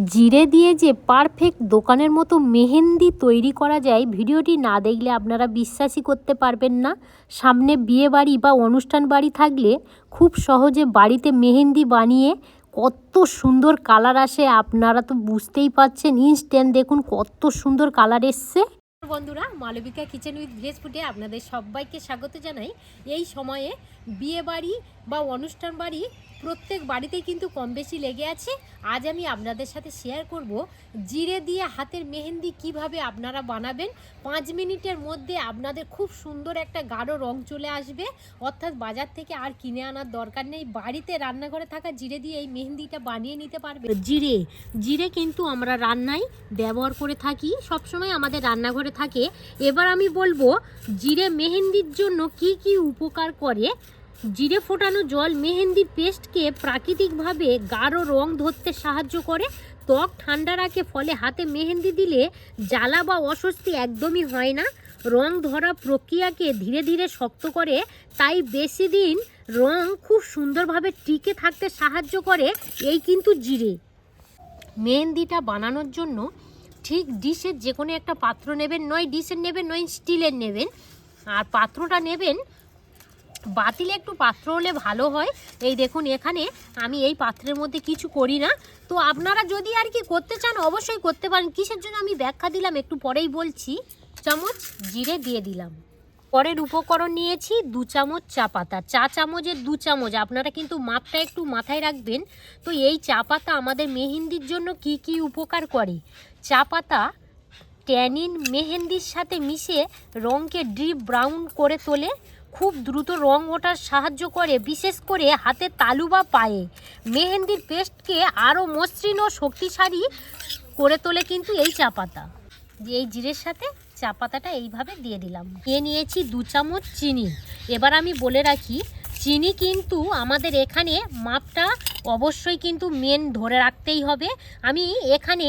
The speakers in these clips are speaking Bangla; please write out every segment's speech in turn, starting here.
জিরে দিয়ে যে পারফেক্ট দোকানের মতো মেহেন্দি তৈরি করা যায়, ভিডিওটি না দেখলে আপনারা বিশ্বাসই করতে পারবেন না। সামনে বিয়ে বাড়ি বা অনুষ্ঠান বাড়ি থাকলে খুব সহজে বাড়িতে মেহেন্দি বানিয়ে কত সুন্দর কালার আসে, আপনারা তো বুঝতেই পারছেন। ইনস্ট্যান্ট দেখুন কত সুন্দর কালার এসছে। বন্ধুরা, মালবিকা কিচেন উইথ ভেজ ফুডে আপনাদের সবাইকে স্বাগত জানাই। এই সময়ে বিয়ে বাড়ি বা অনুষ্ঠান বাড়ি প্রত্যেক বাড়িতেই কিন্তু কম বেশি লেগে আছে। আজ আমি আপনাদের সাথে শেয়ার করব জিরে দিয়ে হাতের মেহেন্দি কিভাবে আপনারা বানাবেন। 5 মিনিটের মধ্যে আপনাদের খুব সুন্দর একটা গাঢ় রং চলে আসবে, অর্থাৎ বাজার থেকে আর কিনে আনার দরকার নেই। বাড়িতে রান্নাঘরে থাকা জিরে দিয়ে এই মেহেন্দিটা বানিয়ে নিতে পারবে। জিরে কিন্তু আমরা রান্নায় ব্যবহার করে থাকি, সবসময় আমাদের রান্নাঘরে থাকে। এবার আমি বলবো জিরে মেহেন্দির জন্য কি কি উপকার করে। জিরে ফোটানো জল মেহেন্দির পেস্টকে প্রাকৃতিকভাবে গাঢ় রং ধরতে সাহায্য করে, ত্বক ঠান্ডা রাখে, ফলে হাতে মেহেন্দি দিলে জ্বালা বা অস্বস্তি একদমই হয় না। রং ধরা প্রক্রিয়াকে ধীরে ধীরে শক্ত করে, তাই বেশি দিন রং খুব সুন্দরভাবে টিকে থাকতে সাহায্য করে। এই কিন্তু জিরে মেহেন্দিটা বানানোর জন্য ঠিক ডিশের যে কোনো একটা পাত্র নেবেন, নয় ডিশের নেবেন নয় স্টিলের নেবেন। আর পাত্রটা নেবেন বাতিলে একটু পাত্র হলে ভালো হয়। এই দেখুন এখানে আমি এই পাত্রের মধ্যে কিছু করি না, তো আপনারা যদি আর কি করতে চান অবশ্যই করতে পারেন। কিসের জন্য আমি ব্যাখ্যা দিলাম একটু পরেই বলছি। চামচ জিরে দিয়ে দিলাম। পরের উপকরণ নিয়েছি 2 চামচ চা পাতা, চা চামচের 2 চামচ, আপনারা কিন্তু মাপটা একটু মাথায় রাখবেন। তো এই চা পাতা আমাদের মেহেন্দির জন্য কি কি উপকার করে। চা পাতা ট্যানিন মেহেন্দির সাথে মিশে রঙকে ডিপ ব্রাউন করে তোলে, খুব দ্রুত রং ওঠার সাহায্য করে, বিশেষ করে হাতে তালু বা পায়ে। মেহেন্দির পেস্টকে আরও মসৃণ ও শক্তিশালী করে তোলে কিন্তু এই চা পাতা। এই জিরের সাথে চা পাতাটা এইভাবে দিয়ে দিলাম। নিয়েছি 2 চামচ চিনি। এবার আমি বলে রাখি, চিনি কিন্তু আমাদের এখানে মাপটা অবশ্যই কিন্তু মেন ধরে রাখতেই হবে। আমি এখানে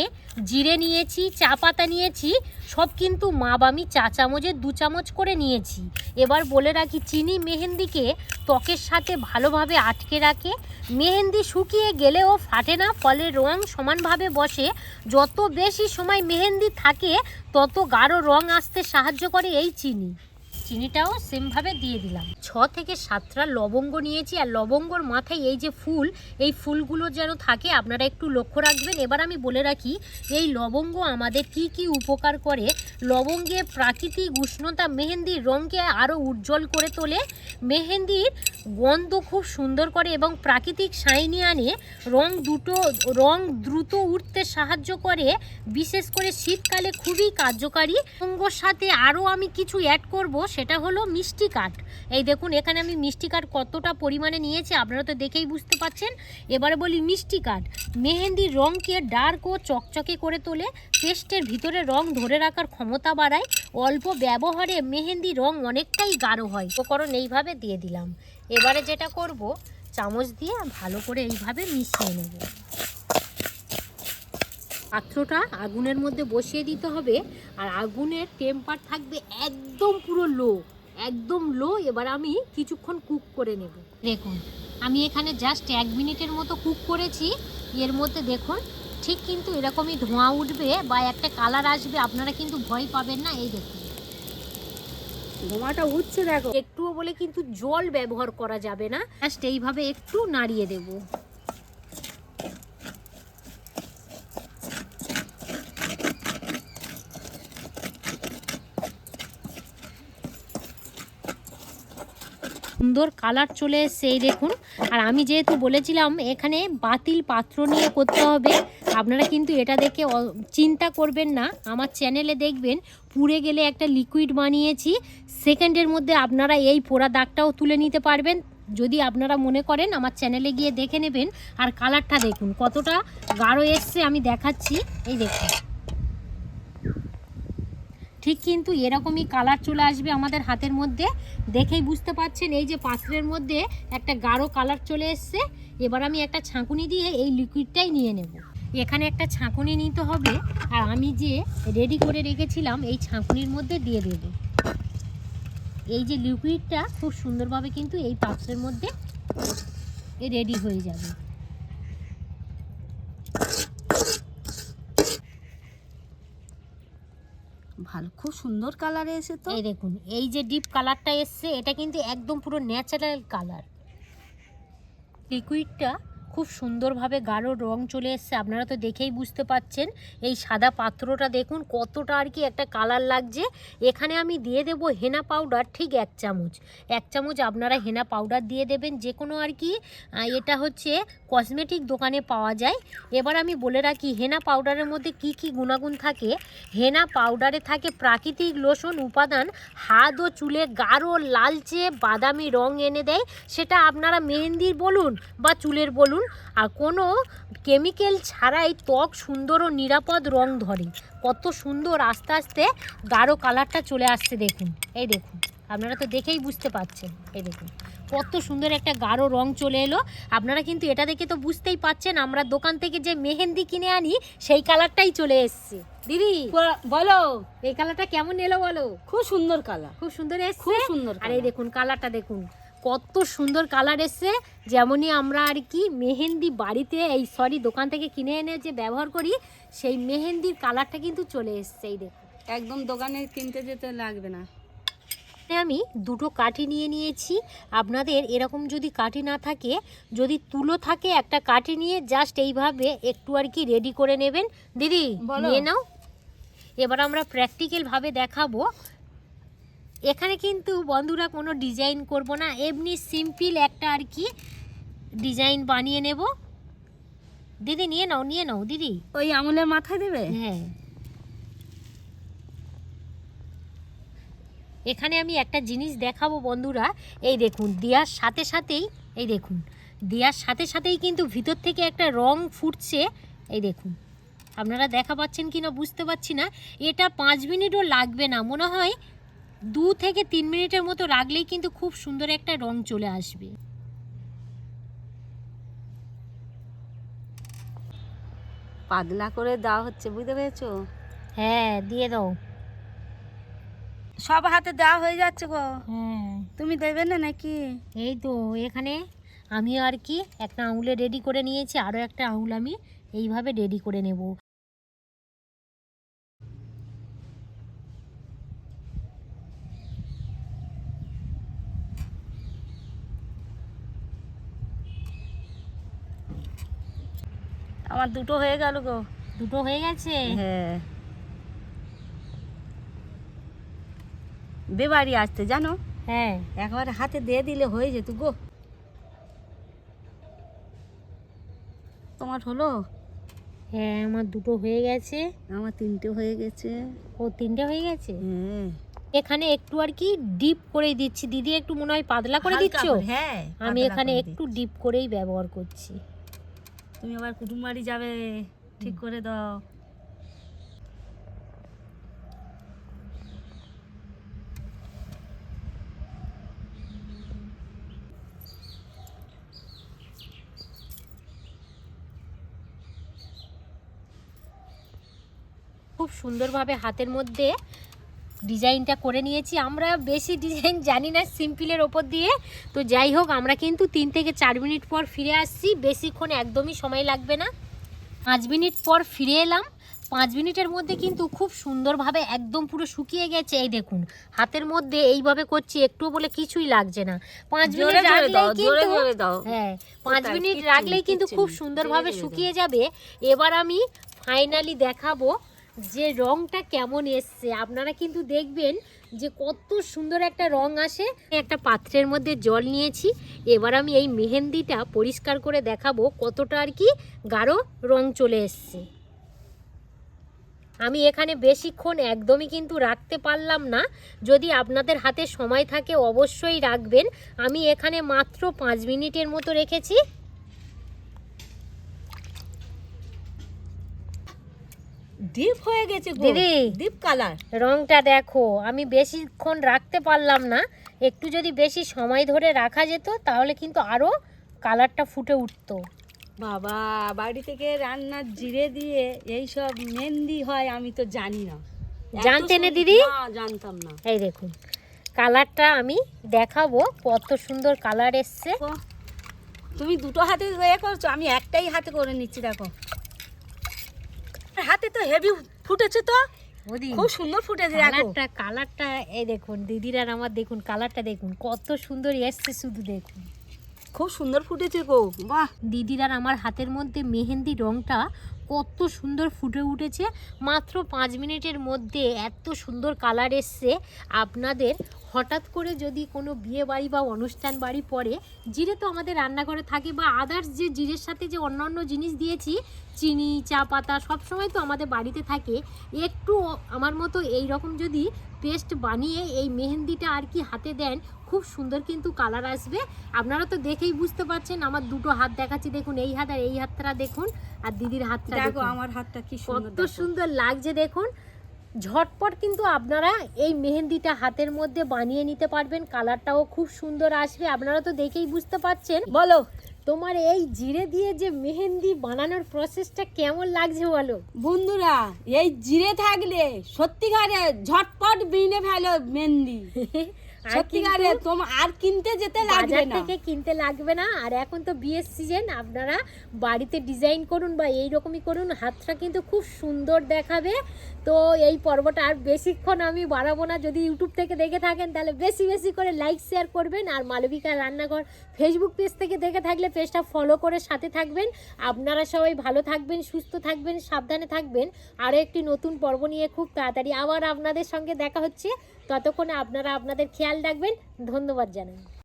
জিরে নিয়েছি, চা পাতা নিয়েছি, সব কিন্তু মাপ আমি চা চামচের 2 চামচ করে নিয়েছি। এবার বলে রাখি, চিনি মেহেন্দিকে ত্বকের সাথে ভালোভাবে আটকে রাখে, মেহেন্দি শুকিয়ে গেলেও ফাটে না, ফলে রং সমানভাবে বসে। যত বেশি সময় মেহেন্দি থাকে তত গাঢ় রং আসতে সাহায্য করে এই চিনিটাও সেমভাবে দিয়ে দিলাম। 6 থেকে 7টা লবঙ্গ নিয়েছি, আর লবঙ্গর মাথায় এই যে ফুল, এই ফুলগুলো যেন থাকে, আপনারা একটু লক্ষ্য রাখবেন। এবার আমি বলে রাখি এই লবঙ্গ আমাদের কি কি উপকার করে। লবঙ্গে প্রাকৃতিক উষ্ণতা মেহেন্দির রঙকে আরও উজ্জ্বল করে তোলে, মেহেন্দির গন্ধ খুব সুন্দর করে এবং প্রাকৃতিক শাইনি আনে, রং দ্রুত উঠতে সাহায্য করে, বিশেষ করে শীতকালে খুবই কার্যকারী। লবঙ্গর সাথে আরও আমি কিছু অ্যাড করব, সেটা হলো মিষ্টি কাঠ। এই দেখুন এখানে আমি মিষ্টি কাঠ কতটা পরিমাণে নিয়েছি আপনারা তো দেখেই বুঝতে পারছেন। এবারে বলি মিষ্টি কাঠ মেহেন্দির রঙকে ডার্ক ও চকচকে করে তোলে, পেস্টের ভিতরে রং ধরে রাখার ক্ষমতা বাড়ায়, অল্প ব্যবহারে মেহেন্দি রং অনেকটাই গাঢ় হয়। উপকরণ এইভাবে দিয়ে দিলাম। এবারে যেটা করব, চামচ দিয়ে ভালো করে এইভাবে মিশিয়ে নেব। পাত্রটা আগুনের মধ্যে বসিয়ে দিতে হবে, আর আগুনের টেম্পার থাকবে একদম পুরো একদম লো। এবার আমি কিছুক্ষণ কুক করে নেব। দেখুন আমি এখানে জাস্ট 1 মিনিটের মতো কুক করেছি। এর মধ্যে দেখুন ঠিক কিন্তু এরকমই ধোঁয়া উঠবে বা একটা কালার আসবে, আপনারা কিন্তু ভয় পাবেন না। এই দেখুন ধোঁয়াটা উঠছে, দেখো একটুও বলে কিন্তু জল ব্যবহার করা যাবে না, জাস্ট এইভাবে একটু নাড়িয়ে দেব। সুন্দর কালার চলে এসছে এই দেখুন। আর আমি যেহেতু বলেছিলাম এখানে বাতিল পাত্র নিয়ে করতে হবে, আপনারা কিন্তু এটা দেখে চিন্তা করবেন না। আমার চ্যানেলে দেখবেন পুড়ে গেলে একটা লিকুইড বানিয়েছি, সেকেন্ডের মধ্যে আপনারা এই পোড়া দাগটাও তুলে নিতে পারবেন। যদি আপনারা মনে করেন আমার চ্যানেলে গিয়ে দেখে নেবেন। আর কালারটা দেখুন কতটা গাঢ় এসছে, আমি দেখাচ্ছি। এই দেখুন ঠিক কিন্তু এরকমই কালার চলে আসবে আমাদের হাতের মধ্যে, দেখেই বুঝতে পারছেন। এই যে পাত্রের মধ্যে একটা গাঢ় কালার চলে এসছে। এবার আমি একটা ছাঁকুনি দিয়ে এই লিকুইডটাই নিয়ে নেব। এখানে একটা ছাঁকুনি নিতে হবে, আর আমি যে রেডি করে রেখেছিলাম এই ছাঁকুনির মধ্যে দিয়ে দেব। এই যে লিকুইডটা খুব সুন্দরভাবে কিন্তু এই পাত্রের মধ্যে রেডি হয়ে যাবে। ভালো, খুব সুন্দর কালারে এসে তো। এই দেখুন এই যে ডিপ কালারটা এসছে, এটা কিন্তু একদম পুরো ন্যাচারাল কালার। লিকুইডটা খুব সুন্দরভাবে গাঢ় রং চলে এসছে, আপনারা তো দেখেই বুঝতে পাচ্ছেন। এই সাদা পাত্রটা দেখুন কতটা আর কি একটা কালার লাগছে। এখানে আমি দিয়ে দেব হেনা পাউডার ঠিক 1 চামচ। 1 চামচ আপনারা হেনা পাউডার দিয়ে দেবেন, যে কোনো আর কি এটা হচ্ছে কসমেটিক দোকানে পাওয়া যায়। এবার আমি বলে রাখি হেনা পাউডারের মধ্যে কি কি গুণাগুণ থাকে। হেনা পাউডারে থাকে প্রাকৃতিক লোশন উপাদান, হাত ও চুলে গাঢ় লালচে বাদামি রং এনে দেয়। সেটা আপনারা মেহেন্দির বলুন বা চুলের বলুন, আর কোনো কেমিক্যাল ছাড়াই ত্বক সুন্দর ও নিরাপদ রং ধরে। কত সুন্দর আস্তে আস্তে গাঢ় কালারটা চলে আসছে দেখুন। এই দেখুন আপনারা তো দেখেই বুঝতে পাচ্ছেন, এই দেখুন কত সুন্দর একটা গাঢ় রং চলে এলো। আপনারা কিন্তু এটা দেখে তো বুঝতেই পাচ্ছেন আমরা দোকান থেকে যে মেহেন্দি কিনে আনি সেই কালারটাই চলে এসছে। দিদি বলো এই কালারটা কেমন এলো বলো? খুব সুন্দর কালার, খুব সুন্দর এসছে, খুব সুন্দর। আর এই দেখুন কালারটা দেখুন কত সুন্দর কালার এসছে। যেমনই আমরা আর কি মেহেন্দি বাড়িতে দোকান থেকে কিনে এনে যে ব্যবহার করি, সেই মেহেন্দির কালারটা কিন্তু চলে এসছে। এই দেখুন একদম দোকানে কিনতে যেতে লাগবে না। আমি দুটো কাঠি নিয়ে নিয়েছি। আপনাদের এরকম যদি কাঠি না থাকে, যদি তুলো থাকে, একটা কাঠি নিয়ে জাস্ট এইভাবে একটু আর কি রেডি করে নেবেন। দিদি নিয়ে নাও। এবার আমরা প্র্যাকটিক্যালভাবে দেখাবো। এখানে কিন্তু বন্ধুরা কোনো ডিজাইন করব না, এমনি সিম্পল একটা আর কি ডিজাইন বানিয়ে নেব। দিদি নিয়ে নাও দিদি। ওই আঙুলের মাথায় দেবে? হ্যাঁ, এখানে আমি একটা জিনিস দেখাবো বন্ধুরা। এই দেখুন দেওয়ার সাথে সাথেই, এই দেখুন দেওয়ার সাথে সাথেই কিন্তু ভিতর থেকে একটা রং ফুটছে। এই দেখুন আপনারা দেখা পাচ্ছেন কি না বুঝতে পারছি না। এটা 5 মিনিটও লাগবে না, মনে হয় 2 থেকে 3 মিনিটের মতো রাখলেই কিন্তু খুব সুন্দর একটা রং চলে আসবে। পাতলা করে দেওয়া হচ্ছে, বুঝতে পেরেছো? হ্যাঁ দিয়ে দাও। সব হাতে দেওয়া হয়ে যাচ্ছে গো। হ্যাঁ তুমি দেবে না নাকি? এই তো এখানে আমি আর কি একটা আঙুলে রেডি করে নিয়েছি, আরও একটা আঙুল আমি এইভাবে রেডি করে নেব। আমার দুটো হয়ে গেল গো। দুটো হয়ে গেছে? হ্যাঁ, বেবাড়ি আসতে জানো, হ্যাঁ একবার হাতে দিয়ে দিলে হয়ে যেত গো। তোমার হলো? হ্যাঁ আমার দুটো হয়ে গেছে। আমার 3টে হয়ে গেছে। ও 3টে হয়ে গেছে। হ্যাঁ, এখানে একটু আর কি ডিপ করে দিচ্ছি। দিদি একটু মনে হয় পাতলা করে দিচ্ছ। হ্যাঁ, আমি এখানে একটু ডিপ করেই ব্যবহার করছি। তুমি আবার কুটুম বাড়ি যাবে, ঠিক করে দাও। খুব সুন্দরভাবে হাতের মধ্যে ডিজাইনটা করে নিয়েছি। আমরা বেশি ডিজাইন জানি না সিম্পলের ওপর দিয়ে, তো যাই হোক আমরা কিন্তু 3 থেকে 4 মিনিট পর ফিরে আসছি। বেশিক্ষণ একদমই সময় লাগবে না। 5 মিনিট পর ফিরে এলাম। 5 মিনিটের মধ্যে কিন্তু খুব সুন্দরভাবে একদম পুরো শুকিয়ে গেছে। এই দেখুন হাতের মধ্যে এইভাবে করছি, একটু বলে কিছুই লাগছে না। 5 মিনিট রাখলেই কিন্তু, হ্যাঁ 5 মিনিট রাখলেই কিন্তু খুব সুন্দরভাবে শুকিয়ে যাবে। এবার আমি ফাইনালি দেখাবো যে রংটা কেমন এসছে। আপনারা কিন্তু দেখবেন যে কত সুন্দর একটা রং আসে। একটা পাত্রের মধ্যে জল নিয়েছি, এবার আমি এই মেহেন্দিটা পরিষ্কার করে দেখাবো কতটা আর কি গাঢ় রং চলে এসছে। আমি এখানে বেশিক্ষণ একদমই কিন্তু রাখতে পারলাম না। যদি আপনাদের হাতে সময় থাকে অবশ্যই রাখবেন। আমি এখানে মাত্র 5 মিনিটের মতো রেখেছি। ডিপ হয়ে গেছে গো দিদি, ডিপ কালার। রংটা দেখো, আমি বেশিক্ষণ রাখতে পারলাম না। একটু যদি বেশি সময় ধরে রাখা যেত তাহলে কিন্তু আরও কালারটা ফুটে উঠতো। বাবা, বাড়ি থেকে রান্নার জিরে দিয়ে এই সব মেহেন্দি হয় আমি তো জানি না। জানতে না দিদি? না, জানতাম না। এই দেখুন কালারটা আমি দেখাবো কত সুন্দর কালার এসছে। তুমি দুটো হাতে করছো, আমি একটাই হাতে করে নিচ্ছি। দেখো হাতে তো হেভি ফুটেছে তো। ওদি খুব সুন্দর ফুটেছে দেখো। কালারটা এই দেখুন, দিদির আর আমার দেখুন কালারটা দেখুন কত সুন্দর এসছে, শুধু দেখুন খুব সুন্দর ফুটেছে গো, বাহ। দিদির আর আমার হাতের মধ্যে মেহেন্দি রংটা কত সুন্দর ফুটে উঠেছে। মাত্র 5 মিনিটের মধ্যে এত সুন্দর কালার এসছে। আপনাদের হঠাৎ করে যদি কোনো বিয়ে বাড়ি বা অনুষ্ঠান বাড়ি পড়ে, জিরে তো আমাদের রান্নাঘরে থাকে, বা আদার্স যে জিরের সাথে যে অন্যান্য জিনিস দিয়েছি, চিনি, চা পাতা সবসময় তো আমাদের বাড়িতে থাকে, একটু আমার মতো এই রকম যদি পেস্ট বানিয়ে এই মেহেন্দিটা আর কি হাতে দেন, খুব সুন্দর কিন্তু কালার আসবে। আপনারা তো দেখেই বুঝতে পারছেন, আমার দুটো হাত দেখাচ্ছি দেখুন, এই হাত আর এই হাতটা দেখুন, আর দিদির হাতটা দেখো, আমার হাতটা কি সুন্দর, কত সুন্দর লাগছে দেখুন। ঝটপট কিন্তু আপনারা এই মেহেন্দিটা হাতের মধ্যে বানিয়ে নিতে পারবেন, কালারটাও খুব সুন্দর আসবে। আপনারা তো দেখেই বুঝতে পারছেন। বলো তোমার এই জিরে দিয়ে যে মেহেন্দি বানানোর প্রসেসটা কেমন লাগছে বলো বন্ধুরা, এই জিরে থাকলে সত্যিকারে ঝটপট বিনে ফেলো মেহেন্দি। সত্যিকারে তোমার আর কিনতে যেতে লাগবে বাজার না, থেকে কিনতে লাগবে না। আর এখন তো বিয়ের সিজন, আপনারা বাড়িতে ডিজাইন করুন বা এই রকমই করুন, হাতটা কিন্তু খুব সুন্দর দেখাবে। তো এই পর্বটা আর বেশিক্ষণ আমি বাড়াবো না। যদি ইউটিউব থেকে দেখে থাকেন তাহলে বেশি বেশি করে লাইক শেয়ার করবেন, আর মালবিকা রান্নাঘর ফেসবুক পেজ থেকে দেখে থাকলে পেজটা ফলো করে সাথে থাকবেন। আপনারা সবাই ভালো থাকবেন, সুস্থ থাকবেন, সাবধানে থাকবেন। আরও একটি নতুন পর্ব নিয়ে খুব তাড়াতাড়ি আবার আপনাদের সঙ্গে দেখা হচ্ছে। ততক্ষণে আপনারা আপনাদের খেয়াল রাখবেন। ধন্যবাদ জানাই।